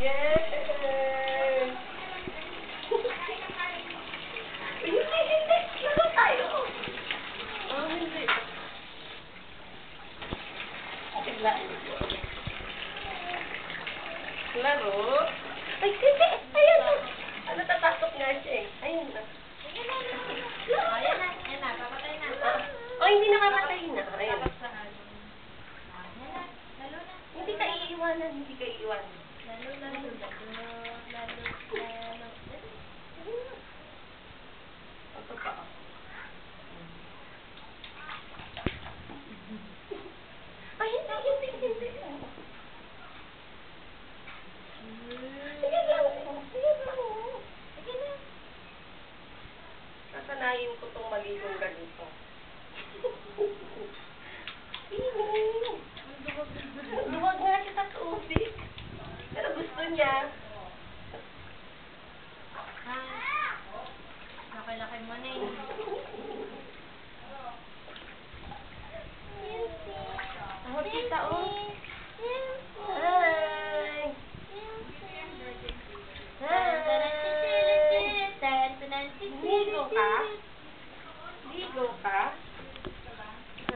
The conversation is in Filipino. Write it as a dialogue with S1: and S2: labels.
S1: Yes! Hindi. Laro tayo. Oh, hindi. Laro? Ay, hindi. Ayan na. Ano, tatasok nga siya eh. Ayun na.
S2: Ayan na, papatay na.
S1: Oh, hindi nakamatay na. Ayun.
S2: Lalo na.
S1: Hindi ka iiwanan.
S2: Lalo.
S1: Ito pa. Ay, hindi. Sige lang. Sasanayin ko itong maligong ganito. Duwag nga siya sa tubig. Pero gusto niya.
S2: Laki-laki mo na eh.